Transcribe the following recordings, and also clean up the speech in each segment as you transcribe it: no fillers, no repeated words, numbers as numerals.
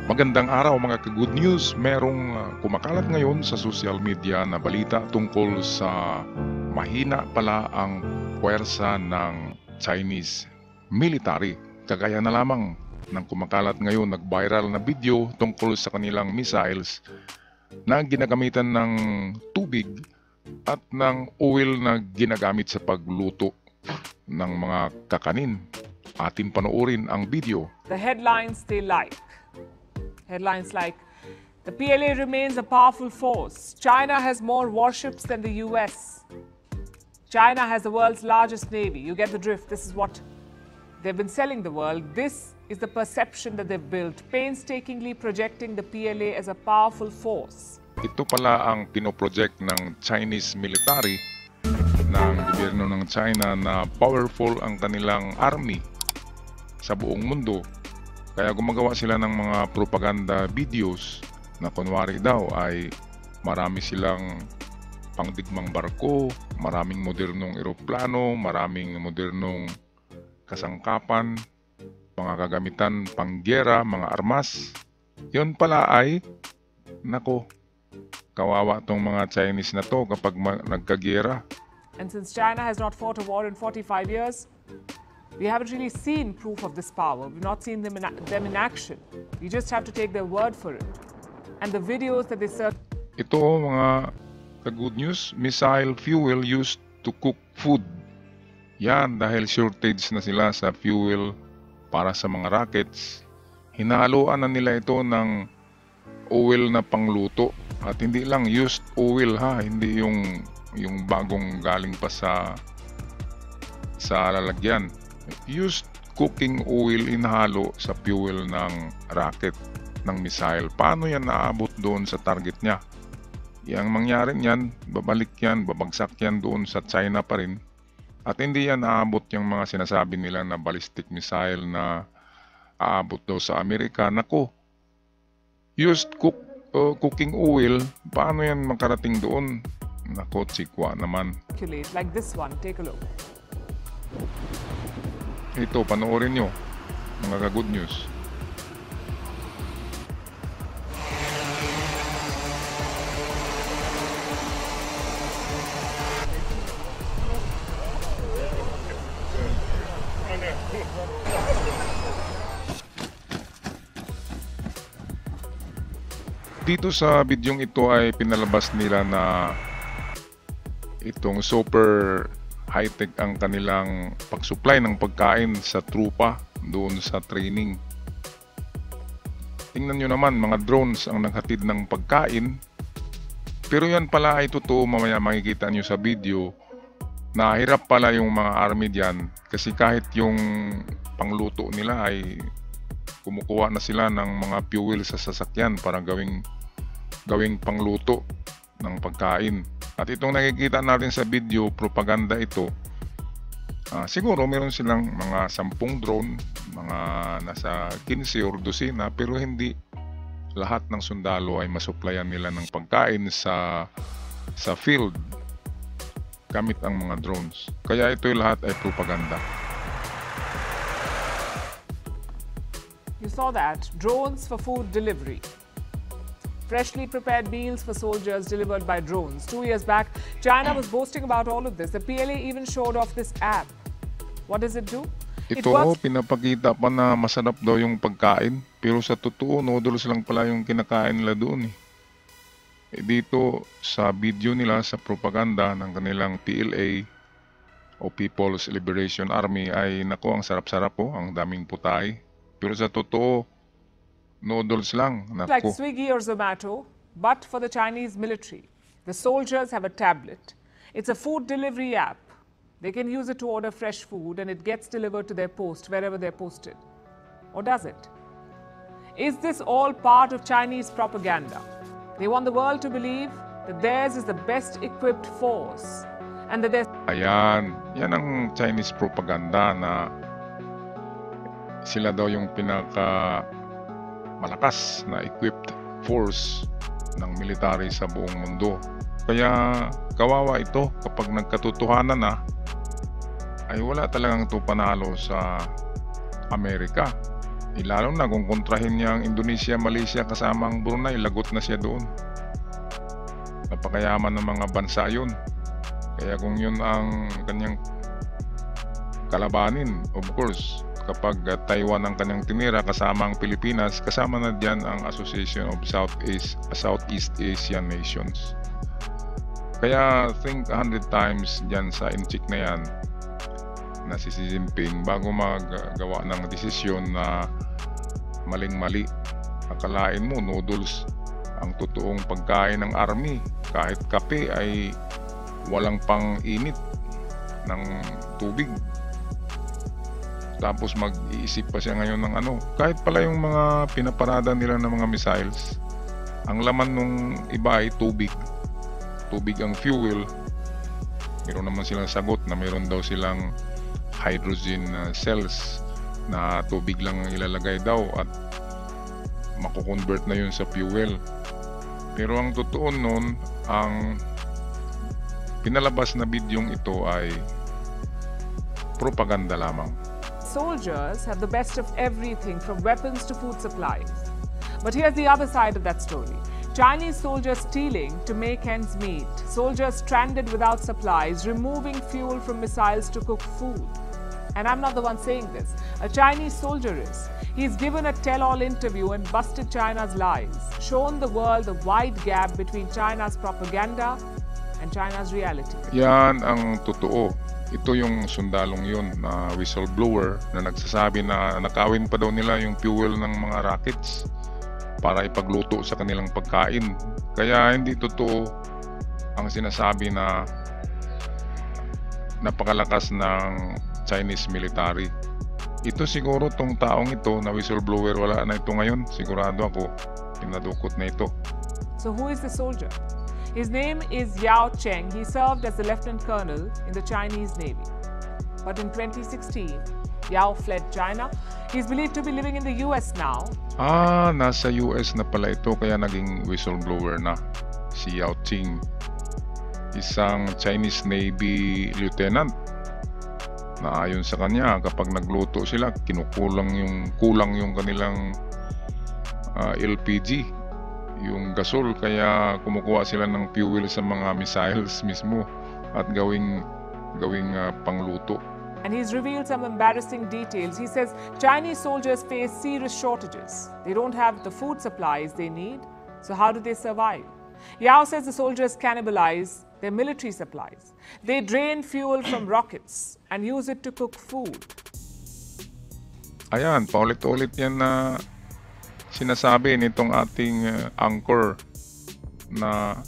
Magandang araw mga ka-good news. Merong kumakalat ngayon sa social media na balita tungkol sa mahina pala ang puwersa ng Chinese military. Kagaya na lamang ng kumakalat ngayon nag-viral na video tungkol sa kanilang missiles na ginagamitan ng tubig at ng oil na ginagamit sa pagluto ng mga kakanin. Atin panoorin ang video. The headlines they like. Headlines like, the PLA remains a powerful force. China has more warships than the US. China has the world's largest navy. You get the drift. This is what they've been selling the world. This is the perception that they've built, painstakingly projecting the PLA as a powerful force. Ito pala ang pinoproject ng Chinese military ng gobyerno ng China na powerful ang kanilang army sa buong mundo. Kaya gumagawa sila ng mga propaganda videos na kunwari daw ay marami silang pangdigmang barko, maraming modernong eroplano, maraming modernong kasangkapan, mga kagamitan panggera, mga armas. Yun pala ay, nako, kawawa tong mga Chinese na to kapag nagkagera. And since China has not fought a war in 45 years, we haven't really seen proof of this power. We've not seen them in action. We just have to take their word for it. And the videos that they serve. Ito mga ka-good news, missile fuel used to cook food. Yan, dahil shortage na sila sa fuel para sa mga rockets. Hinahaluan na nila ito ng oil na pangluto. At hindi lang used oil ha, hindi yung bagong galing pa sa lalagyan. Used cooking oil inhalo sa fuel ng rocket ng missile. Paano yan naabot doon sa target niya? Yang mangyari niyan, babalik yan, babagsak yan doon sa China pa rin. At hindi yan naabot yung mga sinasabi nila na ballistic missile na aabot daw sa Amerika. Nako, used cooking oil, paano yan makarating doon? Nako, tsikwa naman. Like this one, take a look. Ito, panoorin nyo, mga ka-good news. Dito sa bidyong ito ay pinalabas nila na itong super high-tech ang kanilang pag-supply ng pagkain sa trupa doon sa training. Tingnan nyo naman, mga drones ang naghatid ng pagkain. Pero yan pala ay totoo, mamaya makikita nyo sa video na hirap pala yung mga army dyan kasi kahit yung pangluto nila ay kumukuha na sila ng mga fuel sa sasakyan para gawing pangluto ng pagkain. At itong nakikita natin sa video, propaganda ito. Siguro meron silang mga 10 drone, mga nasa 15 or 12 pero hindi lahat ng sundalo ay masuplayan nila ng pagkain sa field gamit ang mga drones. Kaya ito lahat ay propaganda. You saw that. Drones for food delivery. Freshly prepared meals for soldiers delivered by drones. 2 years back, China was boasting about all of this. The PLA even showed off this app. What does it do? Ito, pinapakita pa na masarap daw yung pagkain. Pero sa totoo, noodles lang pala yung kinakain nila doon. Dito sa video nila sa propaganda ng kanilang PLA o People's Liberation Army ay nako, ang sarap-sarap po, ang daming putay. Pero sa totoo, noodles lang. Nako. Like Swiggy or Zomato, but for the Chinese military. The soldiers have a tablet. It's a food delivery app. They can use it to order fresh food and it gets delivered to their post wherever they're posted. Or does it? Is this all part of Chinese propaganda? They want the world to believe that theirs is the best equipped force and that there's... Ayan, yan ang Chinese propaganda na sila daw yung pinaka malakas na equipped force ng military sa buong mundo. Kaya kawawa ito kapag nagkatotohanan na ay wala talagang ito panalo sa Amerika. Lalo na kung kontrahin niya ang Indonesia, Malaysia kasama ang Brunei, lagot na siya doon. Napakayaman ng mga bansa yun. Kaya kung yun ang kanyang kalabanin, of course, kapag Taiwan ang kanyang tinira kasama ang Pilipinas, kasama na dyan ang Association of Southeast Asian Nations. Kaya think 100 times dyan sa inchik na yan na si Xi Jinping bago maggawa ng desisyon na maling-mali. Akalain mo noodles ang totoong pagkain ng army, kahit kape ay walang pang init ng tubig. Tapos mag-iisip pa siya ngayon ng ano, kahit pala yung mga pinaparada nila ng mga missiles, ang laman nung iba ay tubig ang fuel. Meron naman silang sagot na meron daw silang hydrogen cells na tubig lang ang ilalagay daw at mako-convert na yun sa fuel. Pero ang totoo nun, ang pinalabas na bidyong ito ay propaganda lamang. Soldiers have the best of everything from weapons to food supplies. But here's the other side of that story. Chinese soldiers stealing to make ends meet. Soldiers stranded without supplies, removing fuel from missiles to cook food. And I'm not the one saying this. A Chinese soldier is. He's given a tell-all interview and busted China's lies, shown the world the wide gap between China's propaganda and China's reality. Yan ang totoo. Ito yung sundalong yun na whistleblower na nagsasabi na nakawin pa daw nila yung fuel ng mga rockets para ipagluto sa kanilang pagkain. Kaya hindi totoo ang sinasabi na napakalakas ng Chinese military. Ito siguro tong taong ito na whistleblower, wala na ito ngayon. Sigurado ako, pinadukot na ito. So who is the soldier? His name is Yao Cheng. He served as a lieutenant colonel in the Chinese Navy. But in 2016, Yao fled China. He's believed to be living in the US now. Nasa US na pala ito kaya naging whistleblower na si Yao Cheng. Isang Chinese Navy lieutenant na ayon sa kanya kapag nagluto sila kulang yung kanilang LPG, yung gasol, kaya kumukuha sila ng fuel sa mga missiles mismo at gawing pangluto. And he's revealed some embarrassing details. He says Chinese soldiers face serious shortages. They don't have the food supplies they need. So how do they survive? Yao says the soldiers cannibalize their military supplies. They drain fuel from rockets and use it to cook food. Ayan, paulit-ulit yan na sinasabi nitong ating anchor na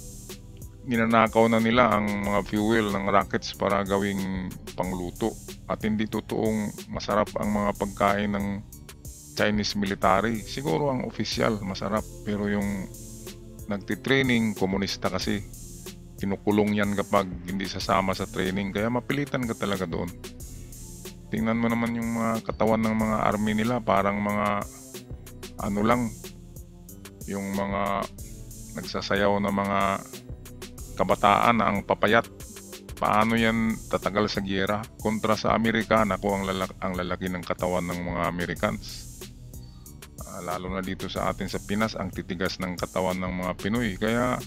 ninanakaw na nila ang mga fuel ng rockets para gawing pangluto. At hindi totoong masarap ang mga pagkain ng Chinese military. Siguro ang opisyal masarap, pero yung nagtitraining, komunista kasi, kinukulong yan kapag hindi sasama sa training, kaya mapilitan ka talaga doon. Tingnan mo naman yung mga katawan ng mga army nila, parang mga ano lang, yung mga nagsasayaw na mga kabataan na ang papayat. Paano yan tatagal sa giyera? Kontra sa Amerikana, ako ang lalaki ng katawan ng mga Americans. Lalo na dito sa atin sa Pinas, ang titigas ng katawan ng mga Pinoy. Kaya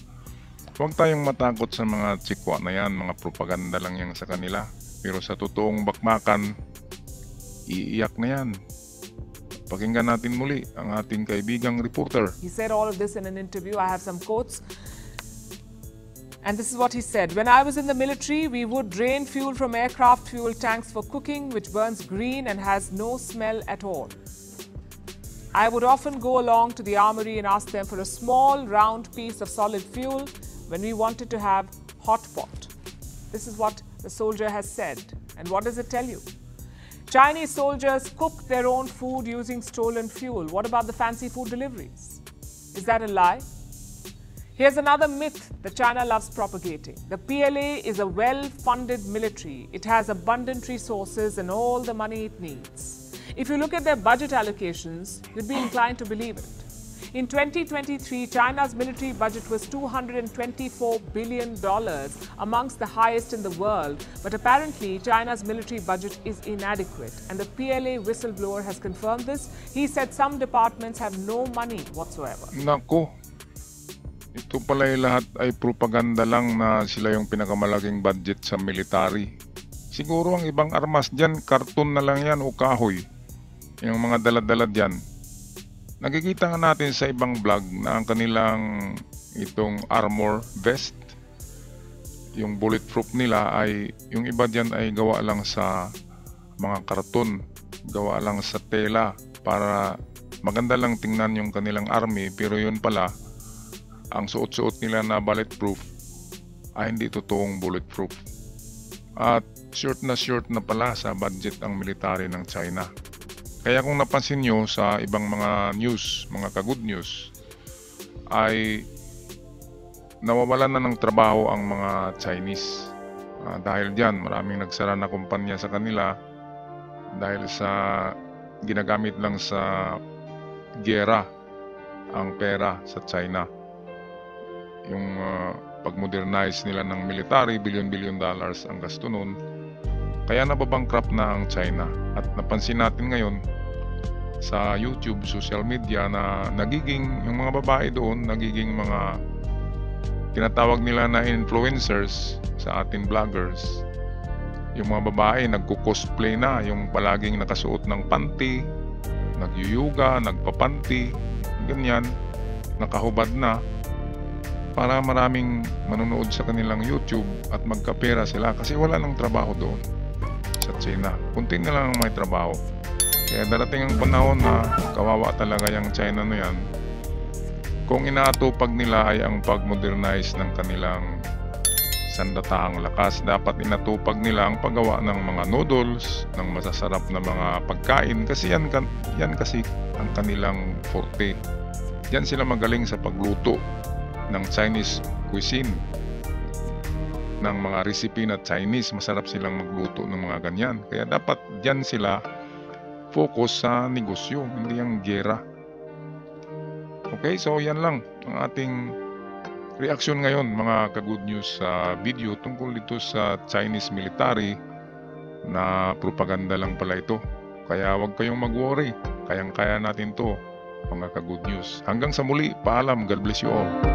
huwag tayong matakot sa mga tsikwa na yan, mga propaganda lang yan sa kanila. Pero sa totoong bakbakan, iiyak na yan. Pakinggan natin muli ang ating kaibigang reporter. He said all of this in an interview. I have some quotes. And this is what he said. When I was in the military, we would drain fuel from aircraft fuel tanks for cooking, which burns green and has no smell at all. I would often go along to the armory and ask them for a small round piece of solid fuel when we wanted to have hot pot. This is what the soldier has said. And what does it tell you? Chinese soldiers cook their own food using stolen fuel. What about the fancy food deliveries? Is that a lie? Here's another myth that China loves propagating. The PLA is a well-funded military. It has abundant resources and all the money it needs. If you look at their budget allocations, you'd be inclined to believe it. In 2023, China's military budget was $224 billion, amongst the highest in the world. But apparently, China's military budget is inadequate. And the PLA whistleblower has confirmed this. He said some departments have no money whatsoever. Nako, ito pala lahat ay propaganda lang na sila yung pinakamalaking budget sa military. Siguro ang ibang armas dyan, karton na lang yan o kahoy. Yung mga dala-dala dyan. Nakikita nga natin sa ibang vlog na ang kanilang itong armor vest, yung bulletproof nila ay, yung iba dyan ay gawa lang sa mga karton, gawa lang sa tela para maganda lang tingnan yung kanilang army, pero yun pala, ang suot-suot nila na bulletproof ay hindi totoong bulletproof. At short na pala sa budget ang military ng China. Kaya kung napansin nyo sa ibang mga news, mga ka-good news, ay nawawalan na ng trabaho ang mga Chinese. Dahil dyan, maraming nagsara na kumpanya sa kanila dahil sa ginagamit lang sa giyera ang pera sa China. Yung pag-modernize nila ng military, billion dollars ang gasto nun. Kaya nababankrupt na ang China. At napansin natin ngayon sa YouTube, social media na nagiging, yung mga babae doon, nagiging mga tinatawag nila na influencers sa ating vloggers. Yung mga babae nagko-cosplay na, yung palaging nakasuot ng panty, nagyuyuga, nagpapanty, ganyan, nakahubad na, para maraming manonood sa kanilang YouTube at magkapera sila kasi wala nang trabaho doon sa China. Kunti na lang ang may trabaho. Kaya darating ang panahon na kawawa talaga yung China na yan kung inaatupag nila ay ang pag-modernize ng kanilang sandataang lakas. Dapat inatupag nila ang paggawa ng mga noodles, ng masasarap na mga pagkain kasi yan kasi ang kanilang forte. Yan sila magaling sa pagluto ng Chinese cuisine, ng mga recipe na Chinese. Masarap silang magluto ng mga ganyan. Kaya dapat dyan sila focus sa negosyo, hindi ang gera. Okay, so yan lang ang ating reaksyon ngayon, mga ka-good news sa video tungkol dito sa Chinese military na propaganda lang pala ito. Kaya wag kayong mag-worry, kayang-kaya natin to, mga ka-good news. Hanggang sa muli, paalam, God bless you all.